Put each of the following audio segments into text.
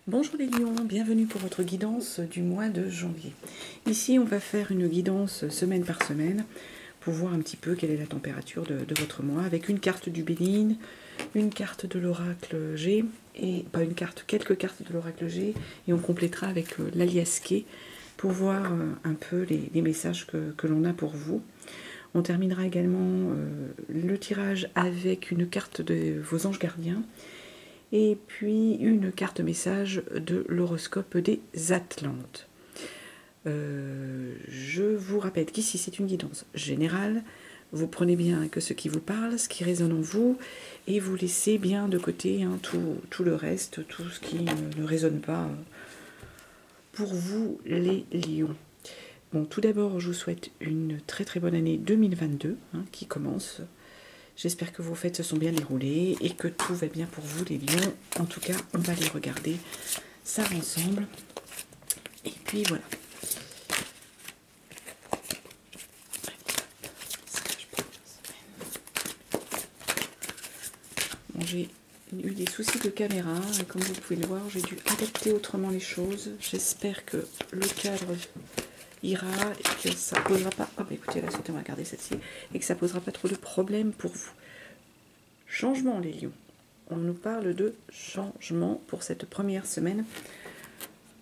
Bonjour les lions, bienvenue pour votre guidance du mois de janvier. Ici on va faire une guidance semaine par semaine pour voir un petit peu quelle est la température de votre mois avec une carte du Béline, une carte de l'oracle G, et pas une carte, quelques cartes de l'oracle G, et on complétera avec l'aliasqué pour voir un peu les messages que l'on a pour vous. On terminera également le tirage avec une carte de vos anges gardiens et puis une carte message de l'horoscope des Atlantes. Je vous rappelle qu'ici c'est une guidance générale. Vous prenez bien que ce qui vous parle, ce qui résonne en vous, et vous laissez bien de côté tout le reste, tout ce qui ne résonne pas pour vous les lions. Bon, tout d'abord, je vous souhaite une très très bonne année 2022 qui commence. J'espère que vos fêtes se sont bien déroulées et que tout va bien pour vous les lions. En tout cas, on va les regarder ça ensemble. Et puis voilà. Bon, j'ai eu des soucis de caméra et comme vous pouvez le voir, j'ai dû adapter autrement les choses. J'espère que le cadre ira et que ça posera pas. Oh bah écoutez, là on va regarder celle-ci et que ça posera pas trop de problèmes pour vous. Changement les lions. On nous parle de changement pour cette première semaine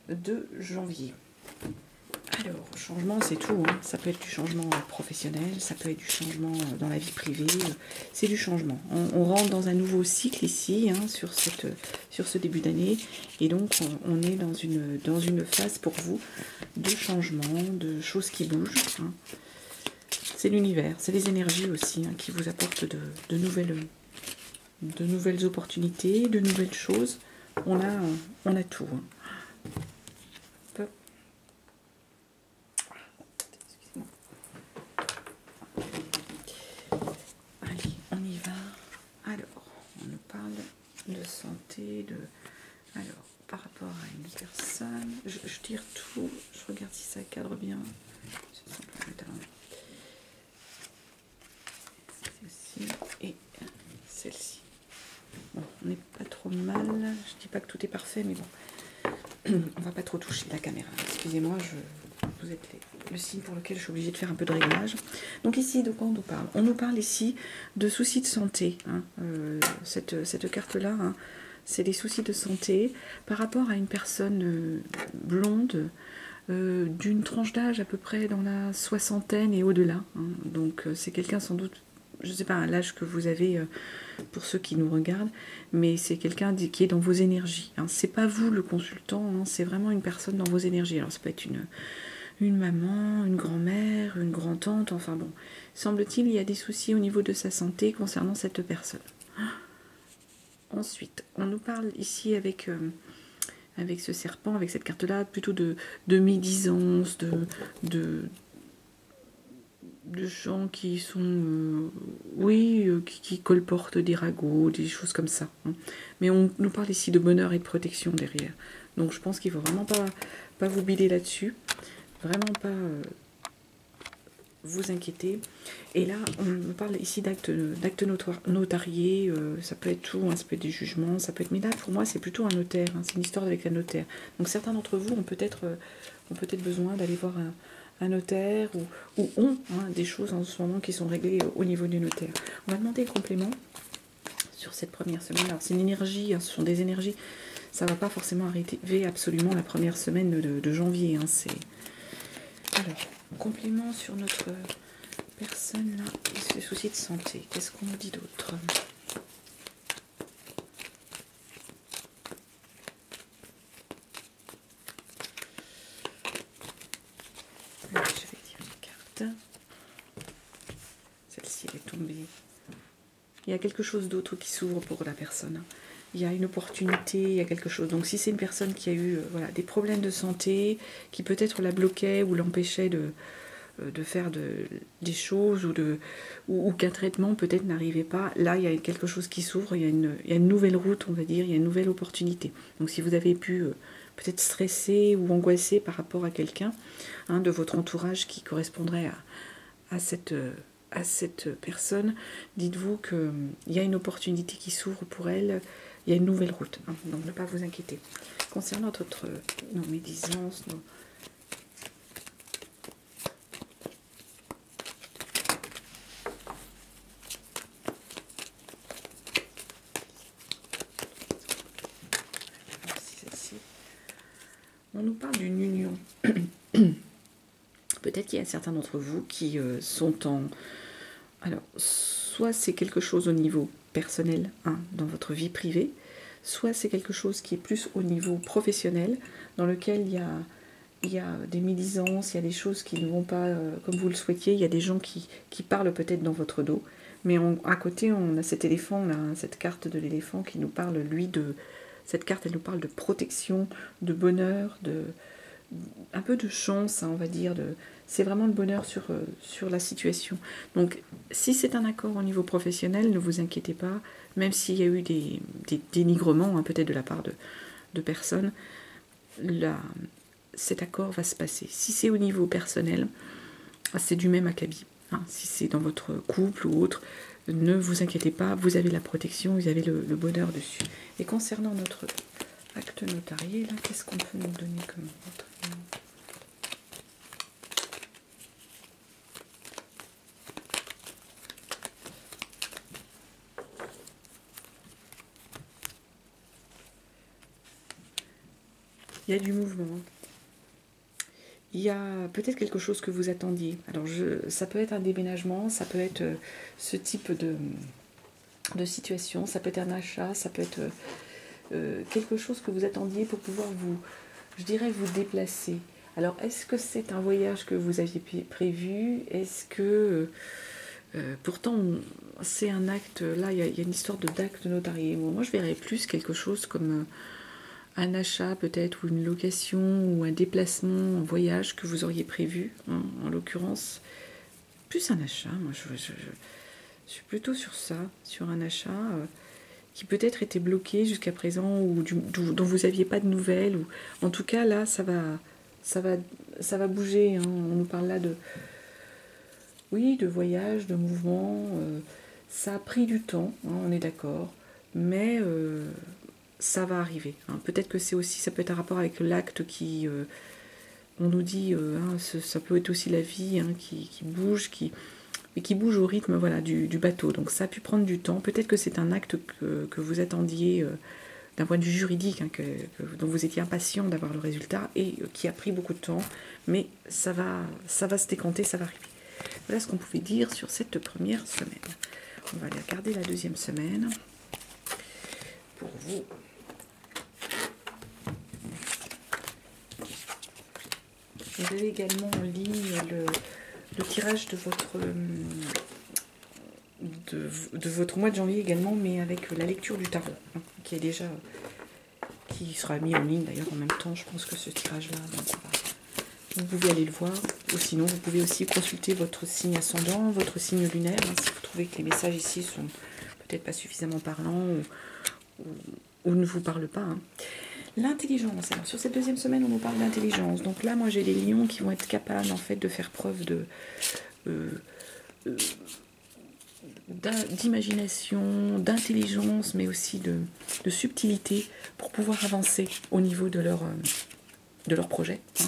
de janvier. Alors, changement c'est tout, ça peut être du changement professionnel, ça peut être du changement dans la vie privée, c'est du changement. On rentre dans un nouveau cycle ici, sur ce début d'année, et donc on est dans une phase pour vous de changement, de choses qui bougent. C'est l'univers, c'est les énergies aussi qui vous apportent de nouvelles opportunités, de nouvelles choses. On a tout. Allez, on y va. Alors, on nous parle de santé, alors, par rapport à une personne, je tire tout, je regarde si ça cadre bien. Celle-ci et celle-ci. Bon, on n'est pas trop mal. Je dis pas que tout est parfait, mais bon, on va pas trop toucher la caméra. Excusez-moi, vous êtes le signe pour lequel je suis obligée de faire un peu de réglage. Donc ici, de quoi on nous parle? On nous parle ici de soucis de santé. Cette carte-là, c'est des soucis de santé par rapport à une personne blonde, d'une tranche d'âge à peu près dans la soixantaine et au-delà. Donc c'est quelqu'un sans doute, je ne sais pas l'âge que vous avez pour ceux qui nous regardent, mais c'est quelqu'un qui est dans vos énergies. C'est pas vous le consultant, c'est vraiment une personne dans vos énergies. Alors ça peut être une maman, une grand-mère, une grand-tante, enfin bon. Semble-t-il, il y a des soucis au niveau de sa santé concernant cette personne. Ensuite, on nous parle ici avec ce serpent, avec cette carte-là, plutôt de médisance, de gens qui sont, qui colportent des ragots, des choses comme ça. Mais on nous parle ici de bonheur et de protection derrière. Donc je pense qu'il ne faut vraiment pas vous bider là-dessus. Vraiment pas vous inquiéter. Et là, on nous parle ici d'actes notariés, ça peut être tout, ça peut être des jugements, ça peut être... Mais là, pour moi, c'est plutôt un notaire, c'est une histoire avec un notaire. Donc certains d'entre vous ont peut-être besoin d'aller voir un notaire ou ont des choses en ce moment qui sont réglées au niveau du notaire. On va demander le complément sur cette première semaine. Alors c'est une énergie, ce sont des énergies, ça ne va pas forcément arriver absolument la première semaine de janvier. Alors, complément sur notre personne là, et ses soucis de santé. Qu'est-ce qu'on nous dit d'autre? Je vais tirer une carte. Celle-ci est tombée. Il y a quelque chose d'autre qui s'ouvre pour la personne. Il y a une opportunité, il y a quelque chose. Donc si c'est une personne qui a eu des problèmes de santé, qui peut-être la bloquait ou l'empêchait de faire des choses ou qu'un traitement peut-être n'arrivait pas, là il y a quelque chose qui s'ouvre, il y a une nouvelle route, on va dire, il y a une nouvelle opportunité. Donc si vous avez pu peut-être stresser ou angoisser par rapport à quelqu'un de votre entourage qui correspondrait à cette personne, dites-vous qu'il y a une opportunité qui s'ouvre pour elle, il y a une nouvelle route, donc ne pas vous inquiéter. Concernant nos médisances, on nous parle d'une union. Peut-être qu'il y a certains d'entre vous qui sont en... Alors, soit c'est quelque chose au niveau personnel, hein, dans votre vie privée, soit c'est quelque chose qui est plus au niveau professionnel, dans lequel il y a des médisances, il y a des choses qui ne vont pas comme vous le souhaitiez, il y a des gens qui parlent peut-être dans votre dos, mais à côté on a cet éléphant, là, cette carte de l'éléphant qui nous parle, lui, de... Cette carte, elle nous parle de protection, de bonheur, un peu de chance, hein, on va dire. C'est vraiment le bonheur sur la situation. Donc, si c'est un accord au niveau professionnel, ne vous inquiétez pas, même s'il y a eu des dénigrements, hein, peut-être de la part de personnes, cet accord va se passer. Si c'est au niveau personnel, c'est du même acabit. Hein. Si c'est dans votre couple ou autre, ne vous inquiétez pas, vous avez la protection, vous avez le bonheur dessus. Et concernant notre acte notarié, là, qu'est-ce qu'on peut nous donner comme autre? Il y a du mouvement. Il y a peut-être quelque chose que vous attendiez. Alors, ça peut être un déménagement, ça peut être ce type de situation, ça peut être un achat, ça peut être quelque chose que vous attendiez pour pouvoir je dirais, vous déplacer. Alors, est-ce que c'est un voyage que vous aviez prévu? Est-ce que... pourtant, c'est un acte... Là, il y a une histoire d'acte notarié. Bon, moi, je verrais plus quelque chose comme... un achat peut-être, ou une location, ou un déplacement, un voyage que vous auriez prévu, hein, en l'occurrence. Plus un achat, moi je suis plutôt sur ça, sur un achat qui peut-être était bloqué jusqu'à présent, ou dont vous n'aviez pas de nouvelles, ou en tout cas là ça va bouger, hein. On nous parle là de voyage, de mouvement, ça a pris du temps, hein, on est d'accord, mais... ça va arriver. Hein. Peut-être que ça peut être un rapport avec l'acte qui, on nous dit, hein, ça peut être aussi la vie, hein, qui bouge, mais qui bouge au rythme, voilà, du bateau. Donc ça a pu prendre du temps. Peut-être que c'est un acte que vous attendiez d'un point de vue juridique, hein, dont vous étiez impatient d'avoir le résultat et qui a pris beaucoup de temps, mais ça va se décanter, ça va arriver. Voilà ce qu'on pouvait dire sur cette première semaine. On va aller regarder la deuxième semaine pour vous. Vous avez également en ligne le tirage de votre mois de janvier également, mais avec la lecture du tarot, hein, qui sera mis en ligne d'ailleurs en même temps. Je pense que ce tirage-là, vous pouvez aller le voir, ou sinon vous pouvez aussi consulter votre signe ascendant, votre signe lunaire, hein, si vous trouvez que les messages ici sont peut-être pas suffisamment parlants ou ne vous parlent pas. Hein. L'intelligence. Alors, sur cette deuxième semaine, on nous parle d'intelligence. Donc là, moi, j'ai des lions qui vont être capables, en fait, de faire preuve d'imagination, d'intelligence, mais aussi de subtilité pour pouvoir avancer au niveau de leur projet. Hein.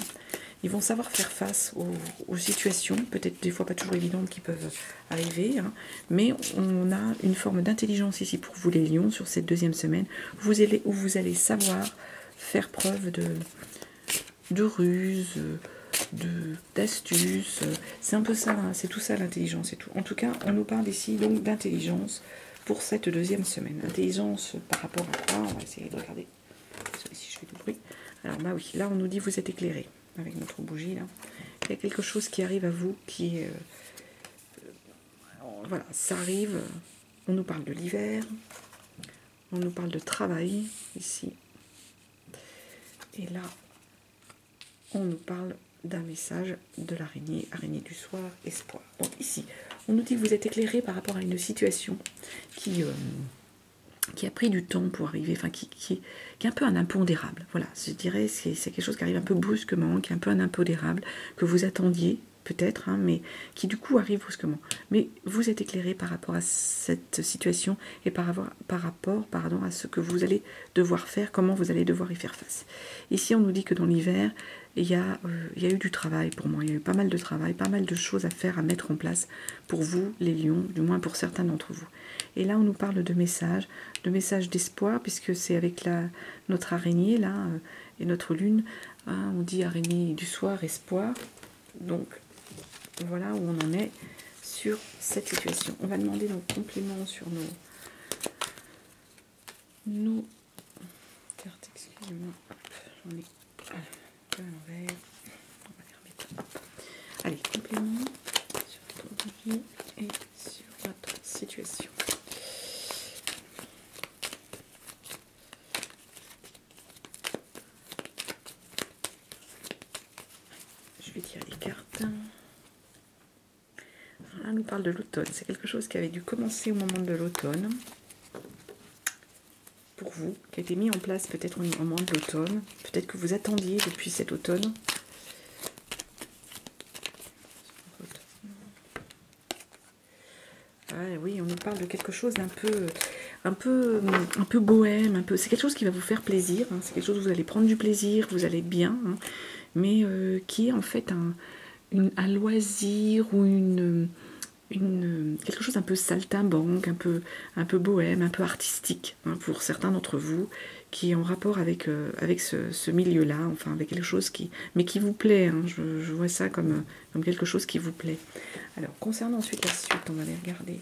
Ils vont savoir faire face aux situations, peut-être des fois pas toujours évidentes, qui peuvent arriver, hein, mais on a une forme d'intelligence ici pour vous les lions sur cette deuxième semaine, où vous allez savoir faire preuve de ruse, d'astuce. C'est un peu ça, hein, c'est tout ça l'intelligence et tout. En tout cas, on nous parle ici donc d'intelligence pour cette deuxième semaine. Intelligence par rapport à quoi? On va essayer de regarder. Désolée si je fais du bruit. Alors bah oui, là on nous dit vous êtes éclairé avec notre bougie là. Il y a quelque chose qui arrive à vous qui est... voilà, ça arrive. On nous parle de l'hiver. On nous parle de travail ici. Et là, on nous parle d'un message de l'araignée, araignée du soir, espoir. Donc ici, on nous dit que vous êtes éclairé par rapport à une situation qui a pris du temps pour arriver, enfin qui est un peu un impondérable. Voilà, je dirais c'est quelque chose qui arrive un peu brusquement, qui est un peu un impondérable, que vous attendiez, peut-être, hein, mais qui du coup arrive brusquement. Mais vous êtes éclairé par rapport à cette situation et par rapport à ce que vous allez devoir faire, comment vous allez devoir y faire face. Ici, on nous dit que dans l'hiver, il y a eu du travail pour moi, il y a eu pas mal de travail, pas mal de choses à faire, à mettre en place pour vous, les lions, du moins pour certains d'entre vous. Et là, on nous parle de messages d'espoir, puisque c'est avec notre araignée, là, et notre lune, hein, on dit araignée du soir, espoir. Donc, voilà où on en est sur cette situation. On va demander nos compléments sur nos cartes, excusez-moi, j'en ai à l'envers. On va les remettre. Hop. Allez, compléments sur votre vie et sur votre situation. Je vais tirer les cartes. Alors là, on nous parle de l'automne. C'est quelque chose qui avait dû commencer au moment de l'automne. Pour vous, qui a été mis en place peut-être au moment de l'automne. Peut-être que vous attendiez depuis cet automne. Ah, oui, on nous parle de quelque chose d'un peu bohème, c'est quelque chose qui va vous faire plaisir, hein, c'est quelque chose où vous allez prendre du plaisir, vous allez bien, hein, mais qui est en fait un loisir ou quelque chose un peu saltimbanque, un peu bohème, un peu artistique, hein, pour certains d'entre vous, qui est en rapport avec ce milieu-là, enfin avec quelque chose qui vous plaît, hein, je vois ça comme quelque chose qui vous plaît. Alors, concernant ensuite la suite, on va aller regarder.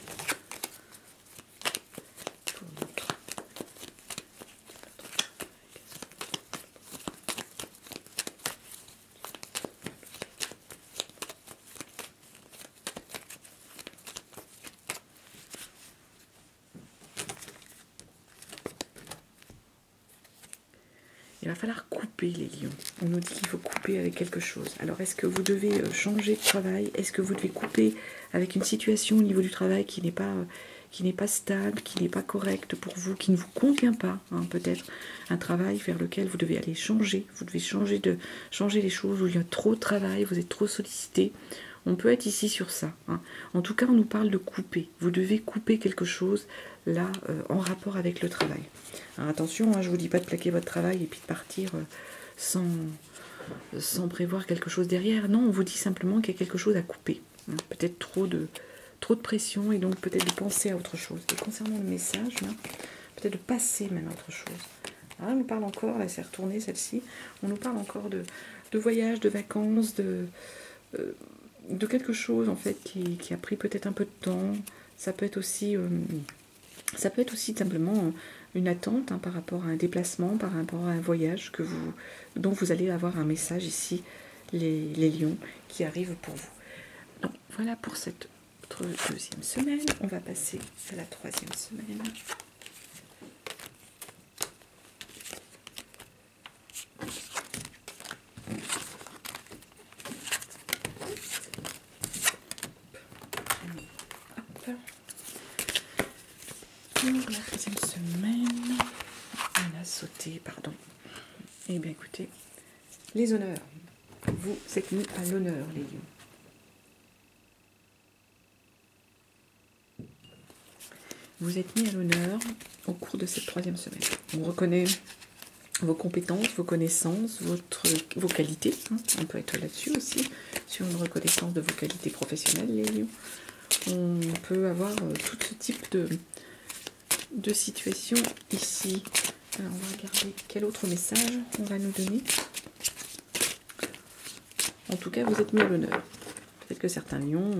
Il va falloir couper les lions. On nous dit qu'il faut couper avec quelque chose. Alors, est-ce que vous devez changer de travail? Est-ce que vous devez couper avec une situation au niveau du travail qui n'est pas stable, qui n'est pas correcte pour vous, qui ne vous convient pas, hein, peut-être un travail vers lequel vous devez aller changer. Vous devez changer les choses, où il y a trop de travail, vous êtes trop sollicité. On peut être ici sur ça, hein. En tout cas, on nous parle de couper. Vous devez couper quelque chose, là, en rapport avec le travail. Alors, attention, hein, je ne vous dis pas de plaquer votre travail et puis de partir sans prévoir quelque chose derrière. Non, on vous dit simplement qu'il y a quelque chose à couper. Hein. Peut-être trop de pression et donc peut-être de penser à autre chose. Et concernant le message, peut-être de passer même à autre chose. Alors, on nous parle encore, là c'est retourné celle-ci, on nous parle encore de voyage, de vacances, de quelque chose en fait qui a pris peut-être un peu de temps. Ça peut être aussi simplement une attente, hein, par rapport à un déplacement, par rapport à un voyage dont vous allez avoir un message ici, les lions, qui arrivent pour vous. Donc voilà pour cette deuxième semaine. On va passer à la troisième semaine. Pour la troisième semaine, on a sauté, pardon. Eh bien écoutez, les honneurs. Vous êtes mis à l'honneur, les lions. Vous êtes mis à l'honneur au cours de cette troisième semaine. On reconnaît vos compétences, vos connaissances, vos qualités. Hein. On peut être là-dessus aussi, sur une reconnaissance de vos qualités professionnelles, les lions. On peut avoir tout ce type de situation ici. Alors, on va regarder quel autre message on va nous donner. En tout cas, vous êtes mis à l'honneur. Peut-être que certains lions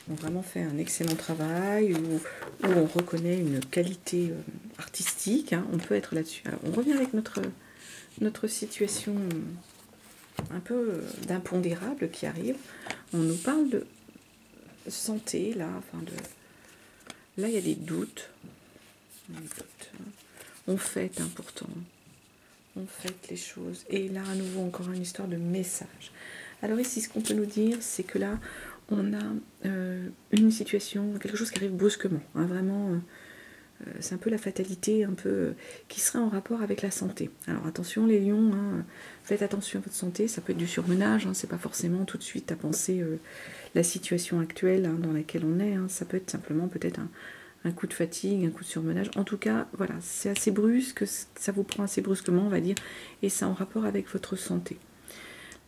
ont vraiment fait un excellent travail, ou on reconnaît une qualité artistique, hein, on peut être là-dessus. Alors, on revient avec notre situation un peu d'impondérable qui arrive. On nous parle de santé, là, là, il y a des doutes. On fête, hein, pourtant. On fête les choses. Et là, à nouveau, encore une histoire de message. Alors ici, ce qu'on peut nous dire, c'est que là, on a une situation, quelque chose qui arrive brusquement, hein, vraiment c'est un peu la fatalité, un peu qui serait en rapport avec la santé. Alors attention les lions, hein, faites attention à votre santé, ça peut être du surmenage, hein, c'est pas forcément tout de suite à penser la situation actuelle hein, dans laquelle on est, hein, ça peut être simplement peut-être un coup de fatigue, un coup de surmenage. En tout cas, voilà, c'est assez brusque, ça vous prend assez brusquement, on va dire, et c'est en rapport avec votre santé.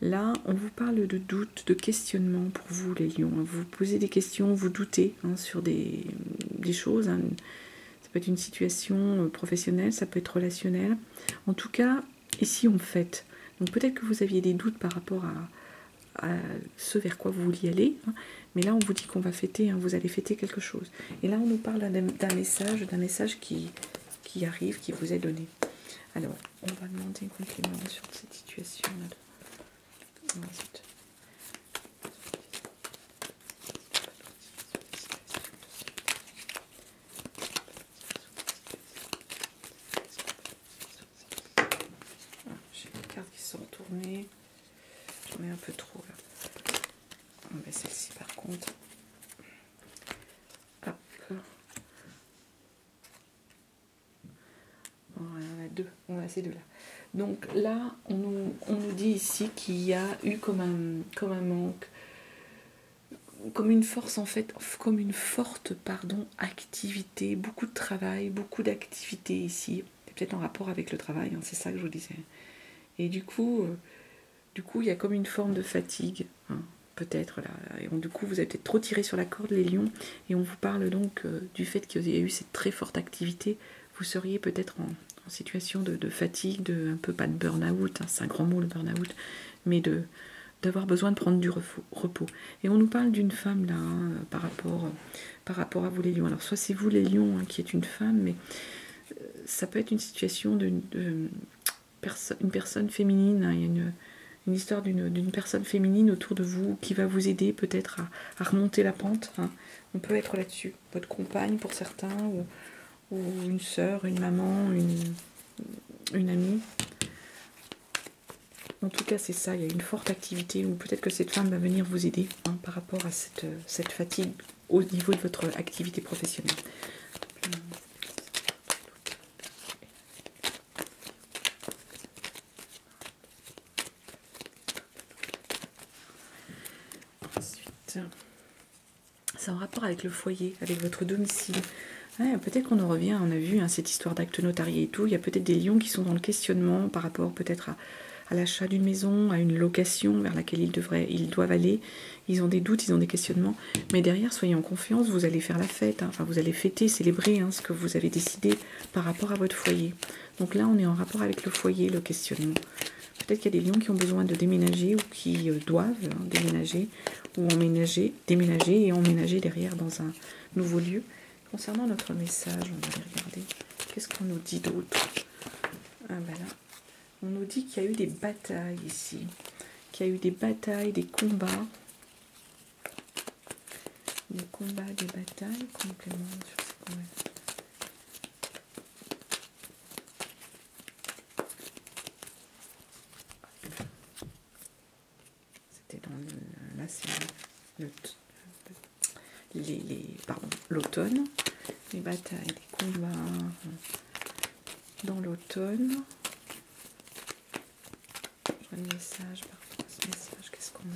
Là, on vous parle de doute, de questionnement pour vous, les lions. Vous posez des questions, vous doutez hein, sur des choses. Hein. Ça peut être une situation professionnelle, ça peut être relationnel. En tout cas, ici, on fête. Donc peut-être que vous aviez des doutes par rapport à ce vers quoi vous vouliez aller. Hein. Mais là, on vous dit qu'on va fêter, hein, vous allez fêter quelque chose. Et là, on nous parle d'un message qui arrive, qui vous est donné. Alors, on va demander un complément sur cette situation-là. Ensuite. J'ai les cartes qui sont retournées. J'en ai un peu trop là. Mais celle-ci par contre. Hop. Voilà, on a ces deux là. Donc là, on nous dit ici qu'il y a eu comme un manque, comme une force en fait, comme une forte activité, beaucoup de travail, beaucoup d'activités ici. C'est peut-être en rapport avec le travail, hein, c'est ça que je vous disais. Et du coup, il y a comme une forme de fatigue, hein, peut-être là. Et du coup, vous avez peut-être trop tiré sur la corde, les lions, et on vous parle donc du fait qu'il y a eu cette très forte activité. Vous seriez peut-être en situation de fatigue, un peu pas de burn-out, hein, c'est un grand mot le burn-out, mais d'avoir besoin de prendre du repos. Et on nous parle d'une femme là, hein, par rapport à vous les lions. Alors soit c'est vous les lions hein, qui êtes une femme, mais ça peut être une situation d'une personne féminine, hein, il y a une histoire d'une personne féminine autour de vous qui va vous aider peut-être à remonter la pente. Hein. On peut être là-dessus. Votre compagne pour certains, ou une sœur, une maman, une amie. En tout cas, c'est ça, il y a une forte activité, ou peut-être que cette femme va venir vous aider hein, par rapport à cette fatigue au niveau de votre activité professionnelle. Ensuite, c'est en rapport avec le foyer, avec votre domicile. Ouais, peut-être qu'on en revient, on a vu hein, cette histoire d'acte notarié et tout, il y a peut-être des lions qui sont dans le questionnement par rapport peut-être à l'achat d'une maison, à une location vers laquelle ils doivent aller. Ils ont des doutes, ils ont des questionnements, mais derrière, soyez en confiance, vous allez faire la fête, hein, enfin vous allez fêter, célébrer hein, ce que vous avez décidé par rapport à votre foyer. Donc là, on est en rapport avec le foyer, le questionnement. Peut-être qu'il y a des lions qui ont besoin de déménager ou qui doivent hein, déménager ou déménager et emménager derrière dans un nouveau lieu. Concernant notre message, on va aller regarder. Qu'est-ce qu'on nous dit d'autre? Ah ben là, on nous dit qu'il y a eu des batailles ici. Qu'il y a eu des batailles, des combats. Des combats, des batailles. Complément sur ce qu'on a. C'était dans là, c'est l'automne. Les batailles, les combats dans l'automne. Un message par rapport à ce message, qu'est-ce qu'on a?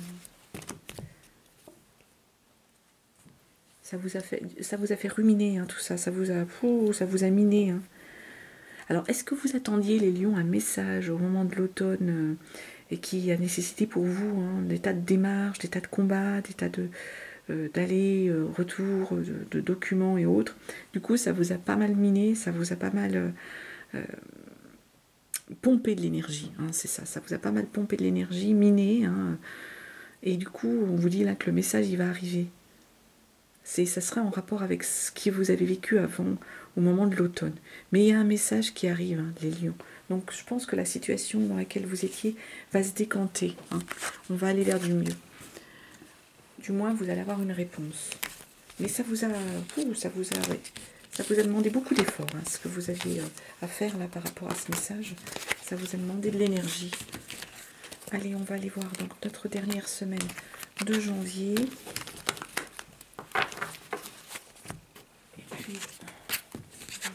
Ça vous a fait ruminer hein, tout ça, ça vous a miné. Hein. Alors, est-ce que vous attendiez les lions un message au moment de l'automne et qui a nécessité pour vous hein, des tas de démarches, des tas de combats, des tas d'aller, retour, de documents et autres. Du coup, ça vous a pas mal miné, ça vous a pas mal pompé de l'énergie. Hein, c'est ça, ça vous a pas mal pompé de l'énergie, miné. Hein, et du coup, on vous dit là que le message, il va arriver. Ça serait en rapport avec ce que vous avez vécu avant, au moment de l'automne. Mais il y a un message qui arrive, hein, les lions. Donc, je pense que la situation dans laquelle vous étiez va se décanter. Hein. On va aller vers du mieux. Du moins, vous allez avoir une réponse. Mais ça vous a demandé beaucoup d'efforts, hein, ce que vous aviez à faire là par rapport à ce message. Ça vous a demandé de l'énergie. Allez, on va aller voir donc notre dernière semaine de janvier. Et puis, on va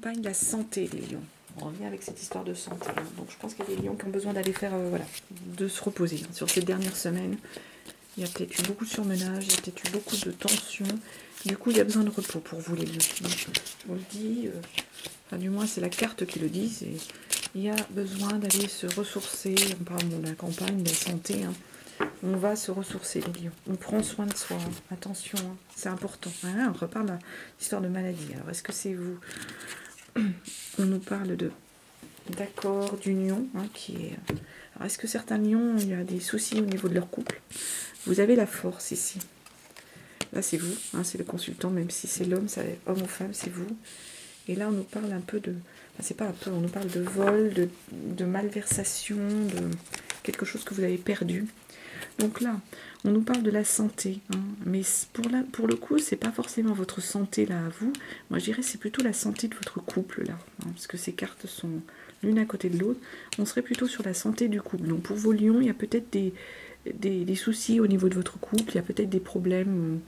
campagne, la santé, les lions. On revient avec cette histoire de santé. Hein. Donc je pense qu'il y a des lions qui ont besoin d'aller faire, voilà, de se reposer. Hein. Sur ces dernières semaines, il y a peut-être eu beaucoup de surmenage, il y a peut-être eu beaucoup de tension. Du coup, il y a besoin de repos pour vous, les lions. Donc, je vous le dis, enfin du moins c'est la carte qui le dit, il y a besoin d'aller se ressourcer. On parle de la campagne, de la santé. Hein. On va se ressourcer, les lions. On prend soin de soi. Hein. Attention, hein. C'est important. Voilà, on reparle de l'histoire de maladie. Alors, est-ce que c'est vous? On nous parle d'accord, d'union, hein, qui est... Alors, est-ce que certains lions, il y a des soucis au niveau de leur couple? Vous avez la force ici. Là, c'est vous, hein, c'est le consultant, même si c'est l'homme, homme ou femme, c'est vous. Et là, on nous parle un peu de... Enfin, c'est pas un peu, on nous parle de vol, de malversation, de quelque chose que vous avez perdu. Donc là, on nous parle de la santé, hein, mais pour le coup, c'est pas forcément votre santé là à vous. Moi, je dirais c'est plutôt la santé de votre couple là, hein, parce que ces cartes sont l'une à côté de l'autre. On serait plutôt sur la santé du couple. Donc pour vos lions, il y a peut-être des soucis au niveau de votre couple, il y a peut-être des problèmes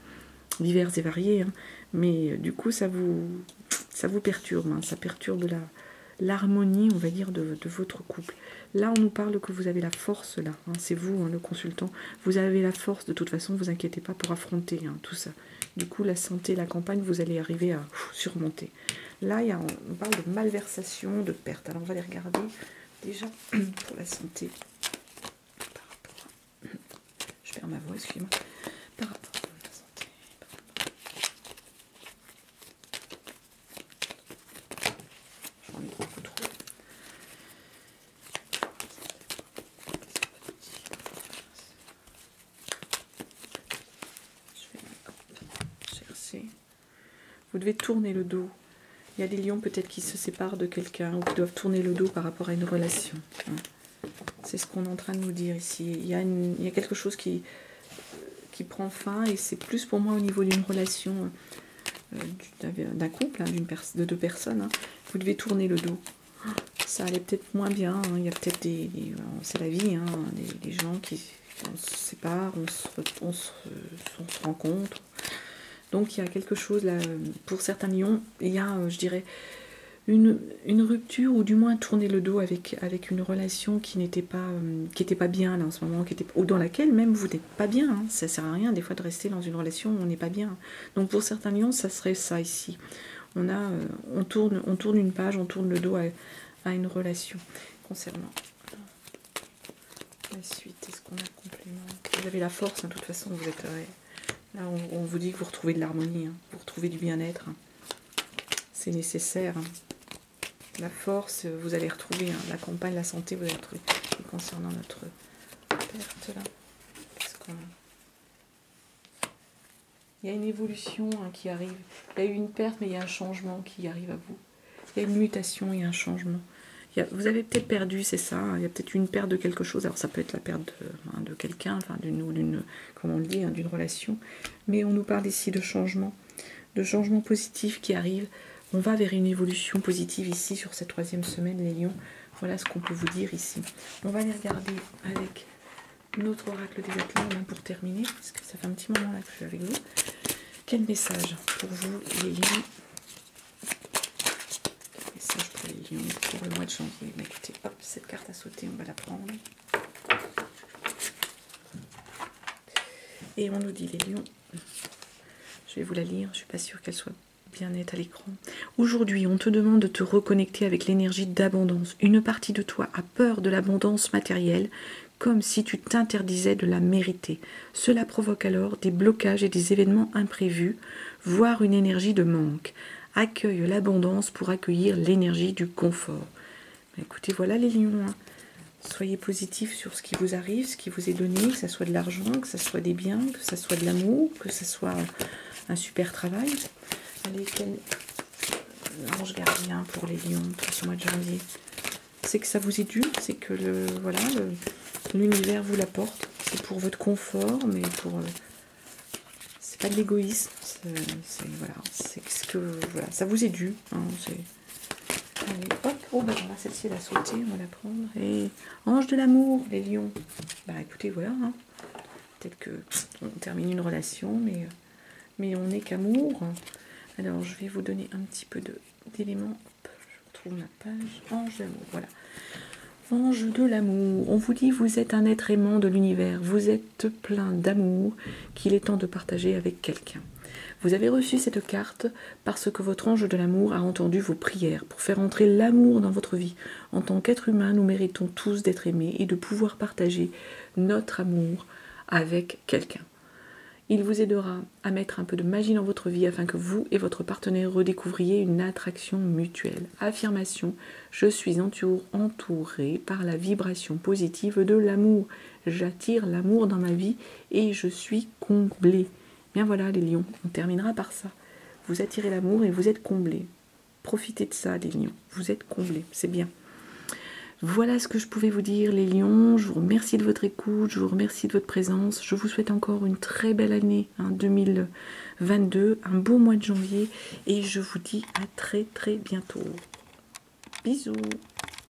divers et variés, hein, mais du coup, ça vous perturbe, hein, ça perturbe l'harmonie, on va dire, de votre couple. Là, on nous parle que vous avez la force, là. Hein, c'est vous, hein, le consultant. Vous avez la force, de toute façon, ne vous inquiétez pas pour affronter hein, tout ça. Du coup, la santé, la campagne, vous allez arriver à surmonter. Là, on parle de malversation, de perte. Alors, on va les regarder déjà pour la santé. Je perds ma voix, excusez-moi. Par rapport à la santé. J'en ai beaucoup trop. Vous devez tourner le dos. Il y a des lions peut-être qui se séparent de quelqu'un ou qui doivent tourner le dos par rapport à une relation. C'est ce qu'on est en train de nous dire ici. Il y a quelque chose qui prend fin et c'est plus pour moi au niveau d'une relation d'un couple, hein, de deux personnes. Hein. Vous devez tourner le dos. Ça allait peut-être moins bien. Hein. Il y a peut-être c'est la vie, hein, des gens qui on se sépare, on se rencontre. Donc il y a quelque chose là, pour certains lions, il y a, je dirais, une rupture ou du moins tourner le dos avec une relation qui n'était pas bien là en ce moment, ou dans laquelle même vous n'êtes pas bien. Hein. Ça sert à rien des fois de rester dans une relation où on n'est pas bien. Donc pour certains lions, ça serait ça ici. On tourne une page, on tourne le dos à une relation. Concernant la suite, est-ce qu'on a un complément? Vous avez la force, hein, de toute façon, vous êtes... Là, on vous dit que vous retrouvez de l'harmonie, hein, vous retrouvez du bien-être. Hein. C'est nécessaire. Hein. La force, vous allez retrouver. Hein, la campagne, la santé, vous allez retrouver. Et concernant notre perte, là, qu'est-ce qu'on a? Il y a une évolution hein, qui arrive. Il y a eu une perte, mais il y a un changement qui arrive à vous. Il y a une mutation, il y a un changement. Vous avez peut-être perdu, c'est ça. Il y a peut-être une perte de quelque chose. Alors ça peut être la perte de quelqu'un, enfin comme on le dit, hein, d'une relation. Mais on nous parle ici de changement positif qui arrive. On va vers une évolution positive ici sur cette 3e semaine, les lions. Voilà ce qu'on peut vous dire ici. On va les regarder avec notre oracle des Atlantes hein, pour terminer, parce que ça fait un petit moment là que je suis avec vous. Quel message pour vous, les lions? Message pour les lions pour le mois de janvier. Mais écoutez, hop, cette carte a sauté, on va la prendre. Et on nous dit les lions. Je vais vous la lire, je ne suis pas sûre qu'elle soit bien nette à l'écran. Aujourd'hui, on te demande de te reconnecter avec l'énergie d'abondance. Une partie de toi a peur de l'abondance matérielle, comme si tu t'interdisais de la mériter. Cela provoque alors des blocages et des événements imprévus, voire une énergie de manque. Accueille l'abondance pour accueillir l'énergie du confort. Écoutez, voilà les lions. Hein. Soyez positifs sur ce qui vous arrive, ce qui vous est donné, que ce soit de l'argent, que ce soit des biens, que ce soit de l'amour, que ce soit un super travail. Allez, quel ange gardien pour les lions pour ce mois de janvier? C'est que ça vous est dû, c'est que l'univers vous l'apporte. C'est pour votre confort, mais pour... c'est pas de l'égoïsme, c'est ce que voilà, ça vous est dû. Hein, allez, hop, oh bah voilà, celle-ci elle a sauté, on va la prendre. Et ange de l'amour, les lions. Bah écoutez, voilà, hein, peut-être que on termine une relation, mais on n'est qu'amour. Alors je vais vous donner un petit peu de d'éléments. Je retrouve ma page. Ange d'amour, voilà. Ange de l'amour, on vous dit vous êtes un être aimant de l'univers, vous êtes plein d'amour qu'il est temps de partager avec quelqu'un. Vous avez reçu cette carte parce que votre ange de l'amour a entendu vos prières pour faire entrer l'amour dans votre vie. En tant qu'être humain, nous méritons tous d'être aimés et de pouvoir partager notre amour avec quelqu'un. Il vous aidera à mettre un peu de magie dans votre vie afin que vous et votre partenaire redécouvriez une attraction mutuelle. Affirmation, je suis entourée par la vibration positive de l'amour. J'attire l'amour dans ma vie et je suis comblée. Bien voilà les lions, on terminera par ça. Vous attirez l'amour et vous êtes comblés. Profitez de ça les lions, vous êtes comblés, c'est bien. Voilà ce que je pouvais vous dire les lions, je vous remercie de votre écoute, je vous remercie de votre présence, je vous souhaite encore une très belle année 2022, un beau mois de janvier et je vous dis à très bientôt. Bisous.